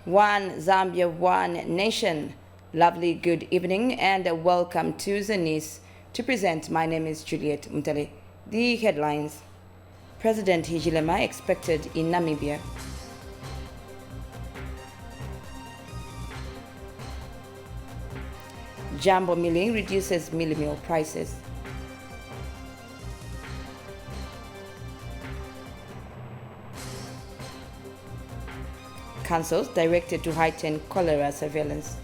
One Zambia, one nation. Lovely good evening and welcome to Zanis. To present, my name is Juliet Mutale. The headlines. President Hichilema expected in Namibia. Jumbo milling reduces mealie meal prices. Councils directed to heighten cholera surveillance.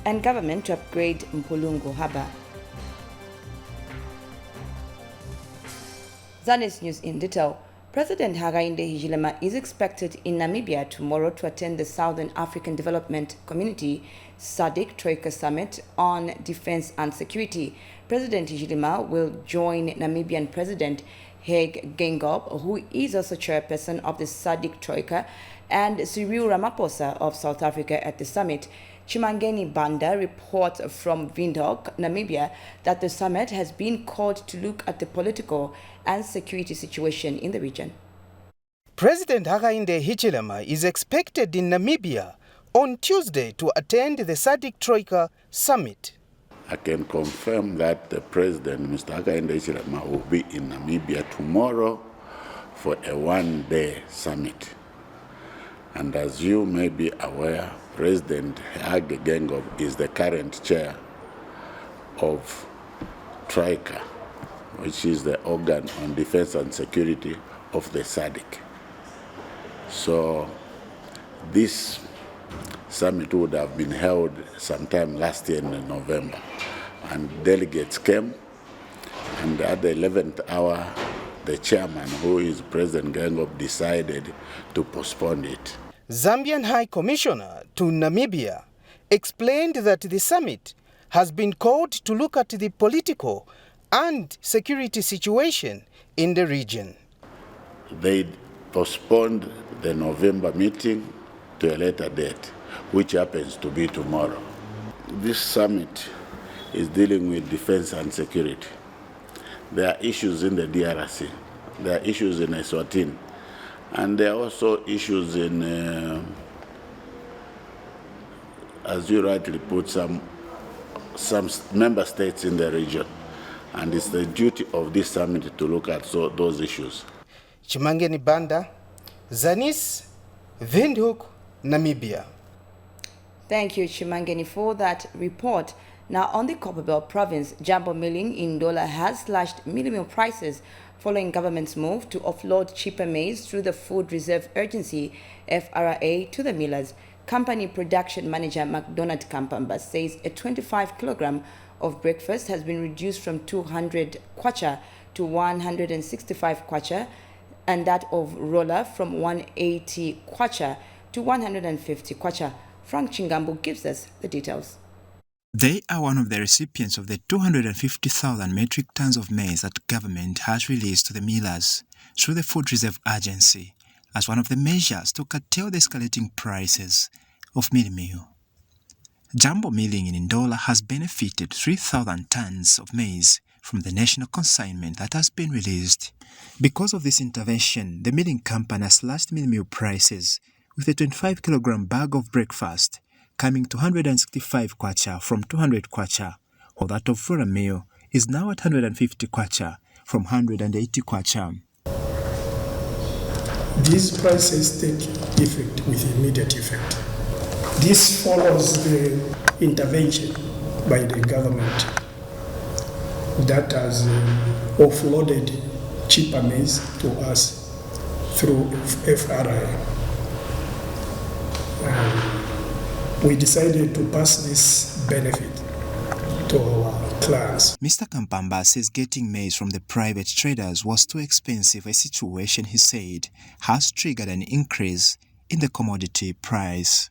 And government to upgrade Mpulungu Harbour. Zanis news in detail. President Hakainde Hichilema is expected in Namibia tomorrow to attend the Southern African Development Community SADC Troika Summit on Defense and Security. President Hichilema will join Namibian President Hage Geingob, who is also chairperson of the SADC Troika, and Cyril Ramaphosa of South Africa at the summit. Chimangeni Banda reports from Windhoek, Namibia, that the summit has been called to look at the political and security situation in the region. President Hakainde Hichilema is expected in Namibia on Tuesday to attend the SADC Troika Summit. I can confirm that the President, Mr. Hakainde Hichilema, will be in Namibia tomorrow for a one-day summit. And as you may be aware, President Hage Geingob is the current chair of Troika, which is the organ on defense and security of the SADC. So this summit would have been held sometime last year in November, and delegates came, and at the 11th hour, the chairman, who is President Geingob, decided to postpone it. Zambian High Commissioner to Namibia explained that the summit has been called to look at the political and security situation in the region. They postponed the November meeting to a later date, which happens to be tomorrow. This summit is dealing with defense and security. There are issues in the DRC, there are issues in Eswatini, and there are also issues in, as you rightly put, some member states in the region. And it's the duty of this summit to look at those issues. Chimangeni Banda, Zanis, Windhoek, Namibia. Thank you, Chimangeni, for that report. Now, on the Copperbelt province, jumbo milling in Ndola has slashed mealie meal prices following government's move to offload cheaper maize through the Food Reserve Agency, FRA, to the millers. Company production manager McDonald Kampamba says a 25 kilogram of breakfast has been reduced from 200 kwacha to 165 kwacha, and that of roller from 180 kwacha to 150 kwacha. Frank Chingambu gives us the details. They are one of the recipients of the 250,000 metric tons of maize that government has released to the millers through the Food Reserve Agency as one of the measures to curtail the escalating prices of mealie meal. Jumbo milling in Ndola has benefited 3,000 tons of maize from the national consignment that has been released. Because of this intervention, the milling company has slashed mealie meal prices, with a 25 kilogram bag of breakfast coming to 165 kwacha from 200 kwacha, while that of flour meal is now at 150 kwacha from 180 kwacha. These prices take effect with immediate effect. This follows the intervention by the government that has offloaded cheaper maize to us through FRA. We decided to pass this benefit to our clients. Mr. Kampamba says getting maize from the private traders was too expensive, a situation he said has triggered an increase in the commodity price.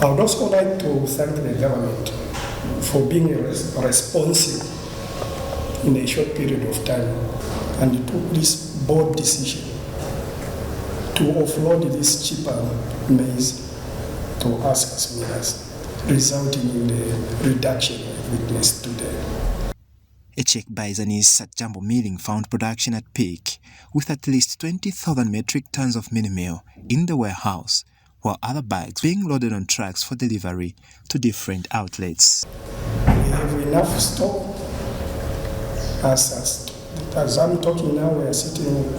I would also like to thank the government for being responsive in a short period of time and took this bold decision to offload this cheaper maize to us as millers, resulting in the reduction we've witnessed today. A check by Zanis at Jambo Milling found production at peak, with at least 20,000 metric tons of mini meal in the warehouse, while other bags being loaded on trucks for delivery to different outlets. We have enough stock. As I'm talking now, we are sitting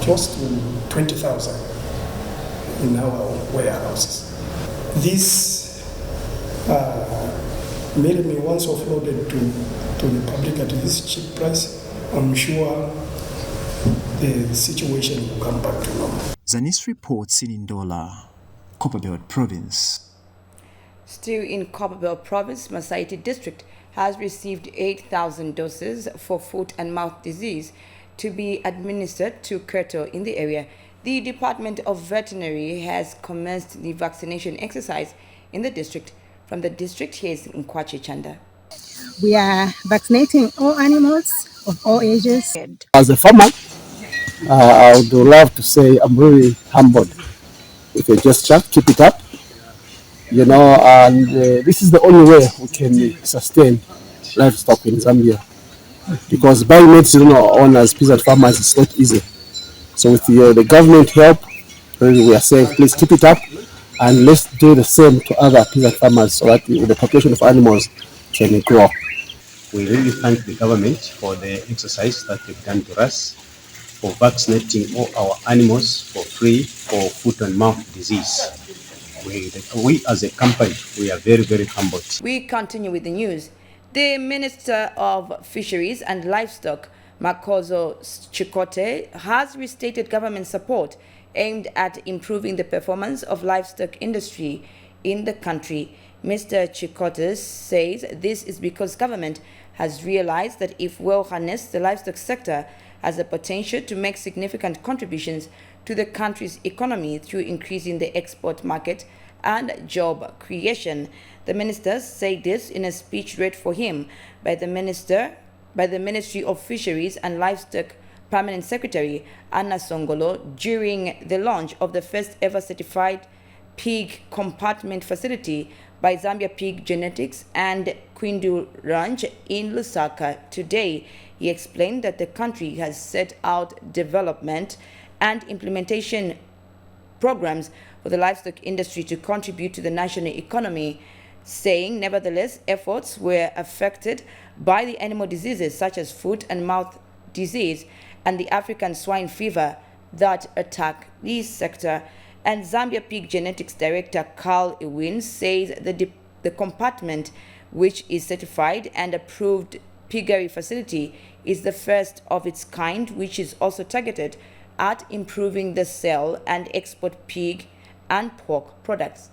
close to 20,000 in our warehouses. This made me once offloaded to the public at this cheap price. I'm sure the situation will come back to normal. Zanis reports in Ndola, Copperbelt Province. Still in Copperbelt Province, Masaiti District has received 8,000 doses for foot and mouth disease to be administered to cattle in the area. The Department of Veterinary has commenced the vaccination exercise in the district. From the district, here is Nkwachi Chanda. We are vaccinating all animals of all ages. As a farmer, I would love to say I'm really humbled with your gesture. Keep it up. And this is the only way we can sustain livestock in Zambia. Because buying medicine on as peasant farmers is not easy. So with the government help, we are saying please keep it up and let's do the same to other peasant farmers so that the population of animals can grow. We really thank the government for the exercise that they've done to us for vaccinating all our animals for free for foot and mouth disease. We as a company, we are very, very humbled. We continue with the news. The Minister of Fisheries and Livestock, Makozo Chikote, has restated government support aimed at improving the performance of livestock industry in the country. Mr. Chikote says this is because government has realized that if well harnessed, the livestock sector has the potential to make significant contributions to the country's economy through increasing the export market and job creation. The minister said this in a speech read for him by the Ministry of Fisheries and Livestock Permanent Secretary Anna Songolo during the launch of the first ever certified pig compartment facility by Zambia Pig Genetics and Quindu Ranch in Lusaka today. He explained that the country has set out development and implementation programs for the livestock industry to contribute to the national economy, saying nevertheless efforts were affected by the animal diseases such as foot and mouth disease and the African swine fever that attack this sector. And Zambia Pig Genetics Director Carl Ewin says the compartment, which is certified and approved piggery facility, is the first of its kind, which is also targeted at improving the sale and export pig and pork products.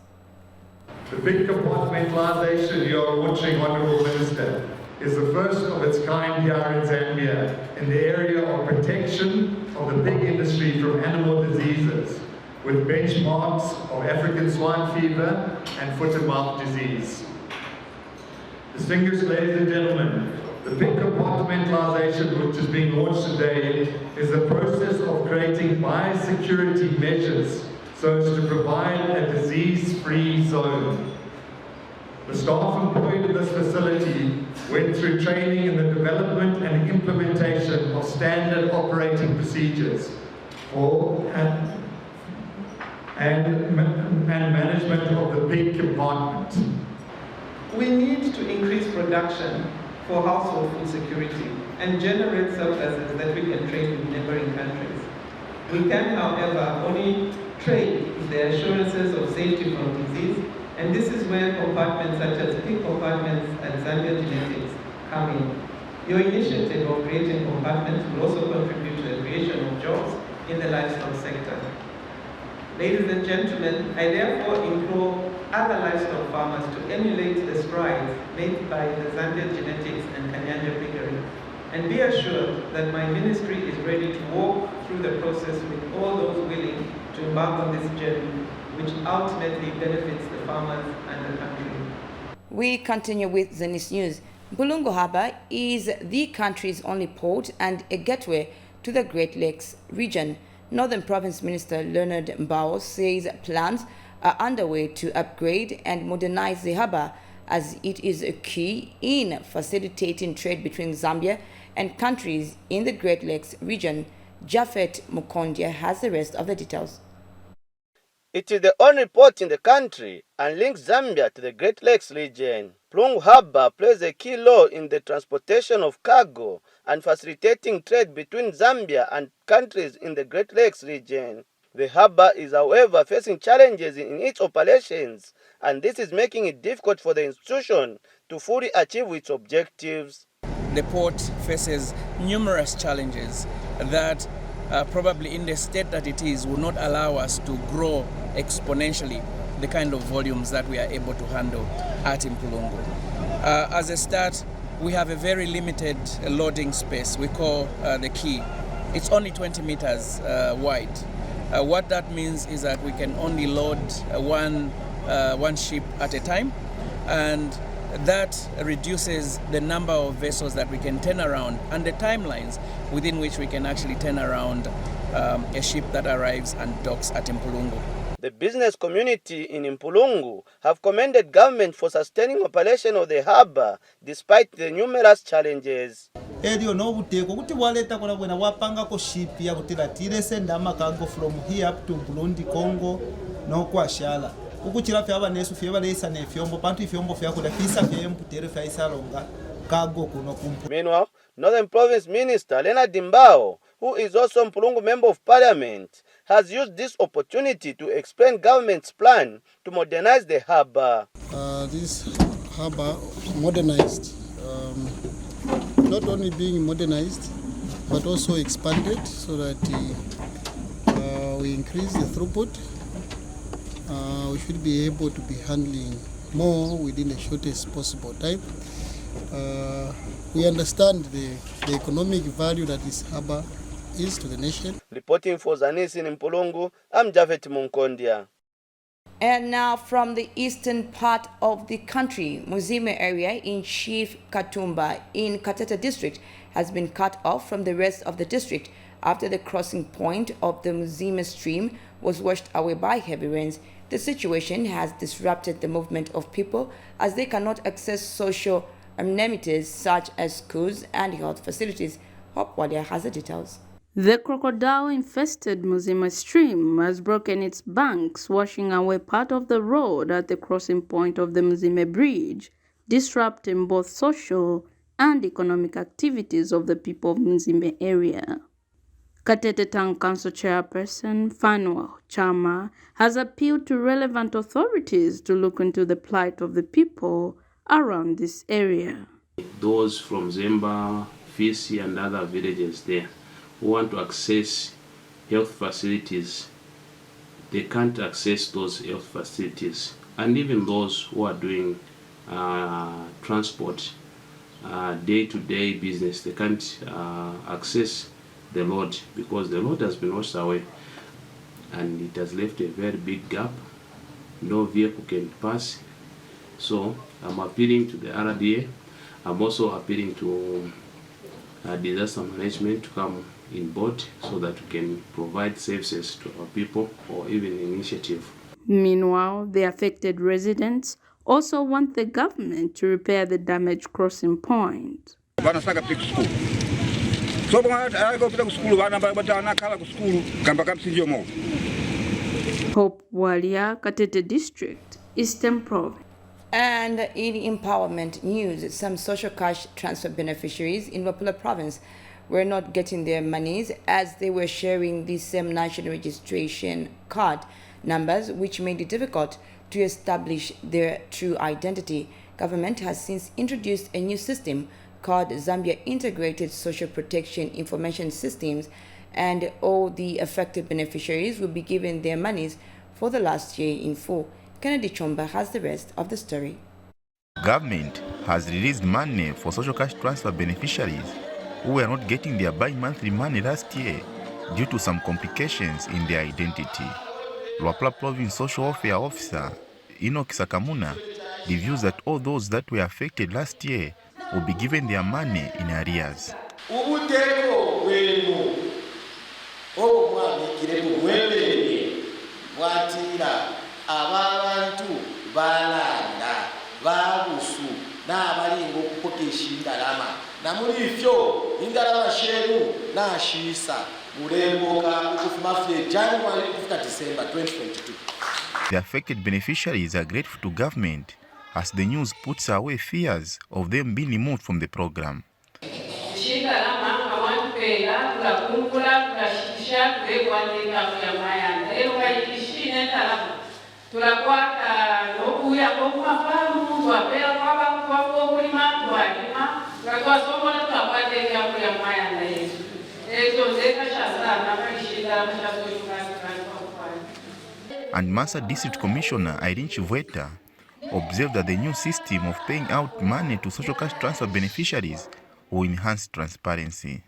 The big compartmentalization you are watching, Honourable Minister, is the first of its kind here in Zambia in the area of protection of the pig industry from animal diseases, with benchmarks of African swine fever and foot and mouth disease. Distinguished ladies and gentlemen, the pig compartmentalization which is being launched today is the process of creating biosecurity measures so as to provide a disease-free zone. The staff employed in this facility went through training in the development and implementation of standard operating procedures and management of the pig compartment. We need to increase production for household food security and generate surpluses that we can trade with neighboring countries. We can, however, only trade with the assurances of safety from disease, and this is where compartments such as pig compartments and Zambia Genetics come in. Your initiative of creating compartments will also contribute to the creation of jobs in the livestock sector. Ladies and gentlemen, I therefore implore other livestock farmers to emulate the strides made by the Zambia Genetics and Kanyanja Piggery, and be assured that my ministry is ready to walk through the process with all those willing to embark on this journey, which ultimately benefits the farmers and the country. We continue with Zanis News. Bulungu Harbour is the country's only port and a gateway to the Great Lakes region. Northern Province Minister Leonard Mbao says plans are underway to upgrade and modernize the harbour as it is a key in facilitating trade between Zambia and countries in the Great Lakes region. Japhet Mukondia has the rest of the details. It is the only port in the country and links Zambia to the Great Lakes region. Mpulungu Harbour plays a key role in the transportation of cargo and facilitating trade between Zambia and countries in the Great Lakes region. The harbour is, however, facing challenges in its operations, and this is making it difficult for the institution to fully achieve its objectives. The port faces numerous challenges that probably in the state that it is will not allow us to grow exponentially the kind of volumes that we are able to handle at Mpulungu. As a start, we have a very limited loading space we call the quay. It's only 20 meters wide. What that means is that we can only load one ship at a time, and that reduces the number of vessels that we can turn around and the timelines within which we can actually turn around a ship that arrives and docks at Mpulungu. The business community in Mpulungu have commended government for sustaining operation of the harbour despite the numerous challenges. Elio no buteko kuti waleta kuna bwena wapanga ko ship ya kutira tire senda makago from here up to Burundi, Congo no kwashala ukuchira fya abanesu fya balesa ne fyombo pantu fyombo fya kula fisa fya mputere fya isalonga kago kuno kumpu. Meanwhile, Northern Province Minister Leonard Dimbao, who is also Mpulungu Member of Parliament, has used this opportunity to explain government's plan to modernize the harbour. This harbour modernized, not only being modernized, but also expanded so that we increase the throughput. We should be able to be handling more within the shortest possible time. We understand the economic value that this harbour is to the nation. Reporting for Zanis in Mpulungu, I'm Japhet Mukondia. And now from the eastern part of the country, Muzime area in Chief Katumba in Katata district has been cut off from the rest of the district after the crossing point of the Muzime stream was washed away by heavy rains. The situation has disrupted the movement of people as they cannot access social amenities such as schools and health facilities. Hope Wadia has the details. The crocodile-infested Muzima stream has broken its banks, washing away part of the road at the crossing point of the Muzime Bridge, disrupting both social and economic activities of the people of Muzime area. Katete Town Council Chairperson Fanuel Chama has appealed to relevant authorities to look into the plight of the people around this area. Those from Zemba, Fisi and other villages there who want to access health facilities, they can't access those health facilities. And even those who are doing transport, day-to-day business, they can't access the road because the road has been washed away and it has left a very big gap. No vehicle can pass. So I'm appealing to the RDA. I'm also appealing to disaster management to come in board so that we can provide services to our people or even initiative. Meanwhile, the affected residents also want the government to repair the damaged crossing point. Hope Walia, Katete District, Eastern Province. And in empowerment news, some social cash transfer beneficiaries in Wapula Province were not getting their monies as they were sharing the same national registration card numbers, which made it difficult to establish their true identity. Government has since introduced a new system called Zambia Integrated Social Protection Information Systems, and all the affected beneficiaries will be given their monies for the last year in full. Kennedy Chomba has the rest of the story. Government has released money for social cash transfer beneficiaries who were not getting their bi-monthly money last year due to some complications in their identity. Luapula Province Social Welfare Officer Enoch Sakamuna reviews that all those that were affected last year will be given their money in arrears. Abantu balanda babusa n'abalinga okukokesha indalama namuli ifyo indalama sheru n'ashisa mulemboka okufumafye January kufika December 2022. The affected beneficiaries are grateful to government as the news puts away fears of them being removed from the program. And Massa District Commissioner Irene Chivweta observed that the new system of paying out money to social cash transfer beneficiaries will enhance transparency.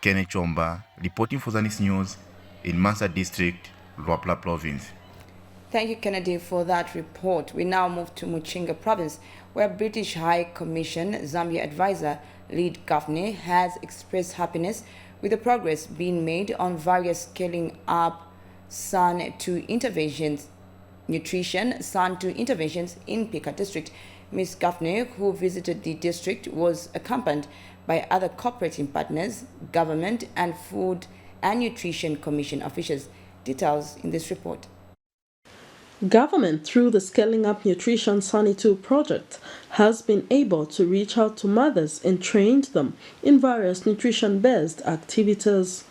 Kene Chomba, reporting for Zanis News in Massa District, Luapula Province. Thank you, Kennedy, for that report. We now move to Muchinga Province, where British High Commission Zambia advisor Lead Gaffney has expressed happiness with the progress being made on various scaling up San 2 interventions, nutrition San 2 interventions in Pika District. Ms. Gaffney, who visited the district, was accompanied by other cooperating partners, government and Food and Nutrition Commission officials. Details in this report. Government, through the Scaling Up Nutrition Sani 2 project, has been able to reach out to mothers and trained them in various nutrition-based activities.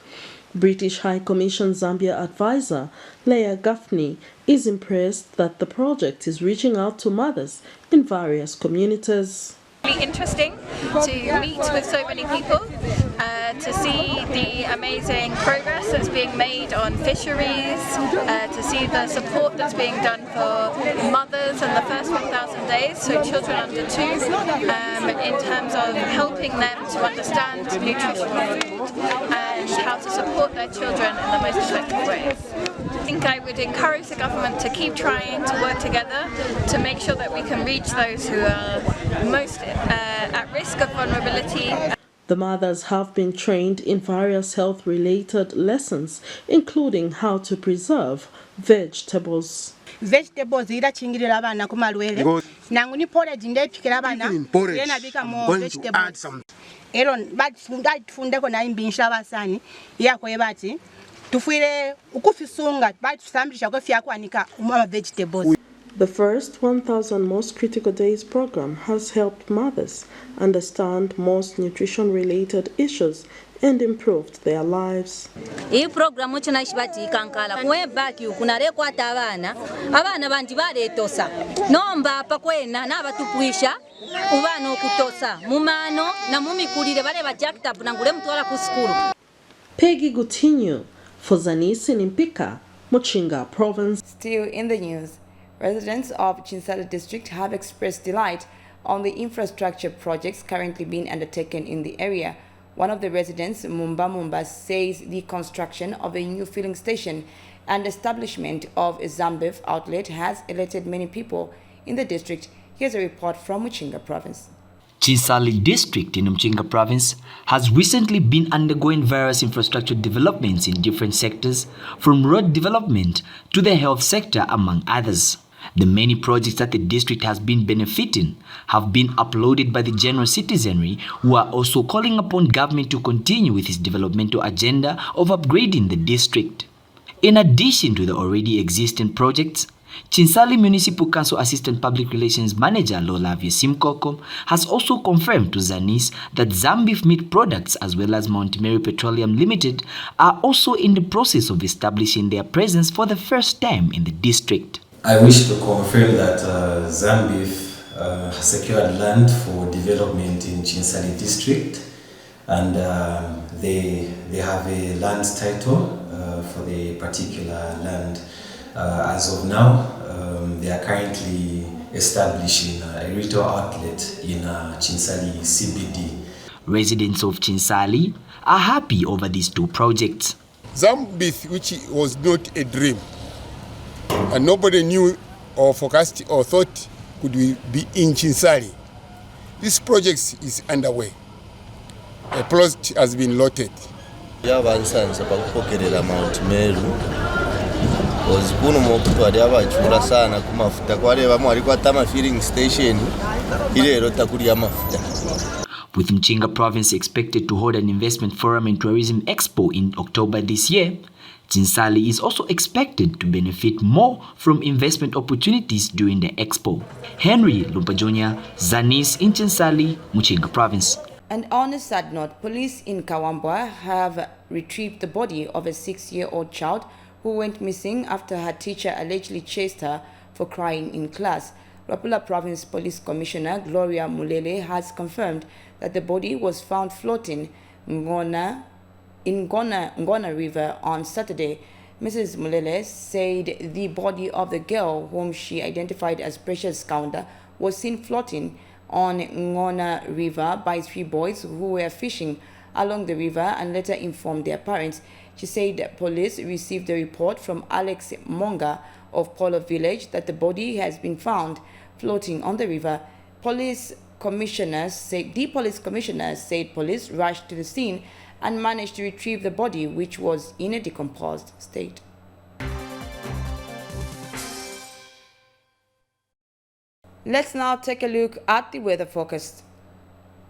British High Commission Zambia advisor Leah Gaffney is impressed that the project is reaching out to mothers in various communities. Really interesting to meet with so many people, to see the amazing progress that's being made on fisheries, to see the support that's being done for mothers in the first 1,000 days, so children under 2, in terms of helping them to understand nutritional food and how to support their children in the most effective ways. I think I would encourage the government to keep trying to work together to make sure that we can reach those who are most at risk of vulnerability. The mothers have been trained in various health-related lessons, including how to preserve vegetables. Vegetables ira chingirira abana ku malwele nangu ni porridge ndepikira abana yena bika mo vegetables ero batufundeko na imbinsha abasani yako yebati tufuire ukufisunga batusambisha ko fyakwanika umama vegetables. The first 1,000 Most Critical Days program has helped mothers understand most nutrition-related issues and improved their lives. Iyi program china ishibati kankala kwe baki kunare kwata abana bandi baretosa nomba pakwena nabatupuisha ubano kutosa mumano na mumikulire bare bajakta bunangule mutwala ku skulu. Peggy Gutinho for Zanis in Mpika, Muchinga Province. Still in the news, residents of Chinsali district have expressed delight on the infrastructure projects currently being undertaken in the area. One of the residents, Mumba, says the construction of a new filling station and establishment of a Zambef outlet has elated many people in the district. Here's a report from Muchinga Province. Chinsali district in Mchinga province has recently been undergoing various infrastructure developments in different sectors, from road development to the health sector, among others. The many projects that the district has been benefiting have been uploaded by the general citizenry, who are also calling upon government to continue with its developmental agenda of upgrading the district. In addition to the already existing projects, Chinsali Municipal Council Assistant Public Relations Manager Lolavia Simkoko has also confirmed to Zanis that Zambif meat products as well as Mount Mary Petroleum Limited are also in the process of establishing their presence for the first time in the district. I wish to confirm that Zambif has secured land for development in Chinsali district, and they have a land title for the particular land. As of now, they are currently establishing a retail outlet in Chinsali CBD. Residents of Chinsali are happy over these two projects. Zambif, which was not a dream, and nobody knew or forecast or thought could be in Chinsali. This project is underway. A plot has been lotted. Yavansanza pakupokerera Mount Meru because kuno mokutwali abachura sana kumafuta kwale bamwe ali kwatama filling station ile takuri ya mafuta. With Mchinga Province expected to hold an investment forum and tourism expo in October this year, Chinsali is also expected to benefit more from investment opportunities during the expo. Henry Lumpajonia, Zanis in Chinsali, Mchinga Province. And on a sad note, police in Kawambwa have retrieved the body of a 6-year-old child who went missing after her teacher allegedly chased her for crying in class. Rapula Province Police Commissioner Gloria Mulele has confirmed that the body was found floating in Ngona River on Saturday. Mrs. Mulele said the body of the girl, whom she identified as Precious Kaunda, was seen floating on Ngona River by 3 boys who were fishing along the river and later informed their parents. She said police received a report from Alex Monga of Polo Village that the body has been found floating on the river. The police commissioners said police rushed to the scene and managed to retrieve the body, which was in a decomposed state. Let's now take a look at the weather forecast.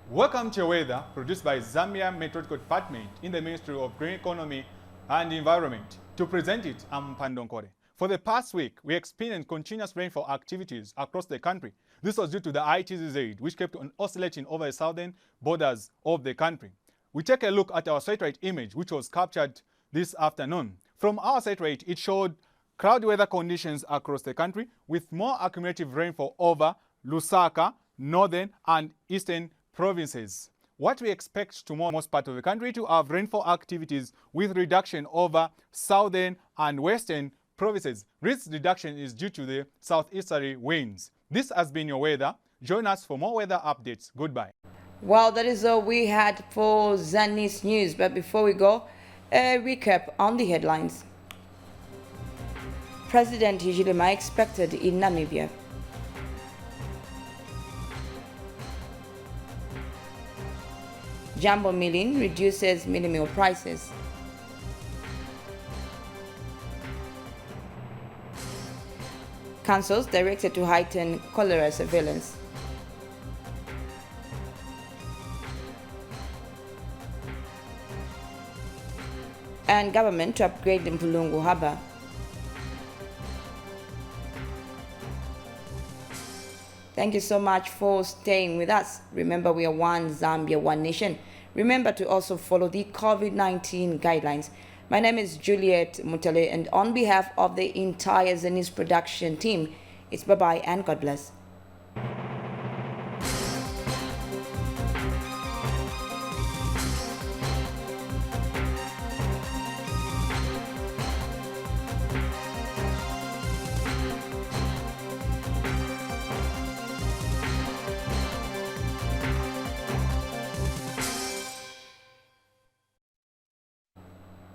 Welcome to your weather, produced by Zambia Meteorological Department in the Ministry of Green Economy and Environment. To present it, I'm Pandonkore. For the past week, we experienced continuous rainfall activities across the country. This was due to the ITZZ, which kept on oscillating over the southern borders of the country. We take a look at our satellite image, which was captured this afternoon. From our satellite, it showed cloudy weather conditions across the country with more accumulative rainfall over Lusaka, northern and eastern provinces. What we expect tomorrow, most part of the country to have rainfall activities with reduction over southern and western provinces. This reduction is due to the southeasterly winds. This has been your weather. Join us for more weather updates. Goodbye. Well, that is all we had for Zanis News. But before we go, a recap on the headlines. President Hichilema expected in Namibia. Jumbo milling reduces mini meal prices. Councils directed to heighten cholera surveillance. And government to upgrade the Mpulungu Harbour. Thank you so much for staying with us. Remember, we are one Zambia, one nation. Remember to also follow the COVID-19 guidelines. My name is Juliet Mutale, and on behalf of the entire Zanis production team, it's bye-bye and God bless.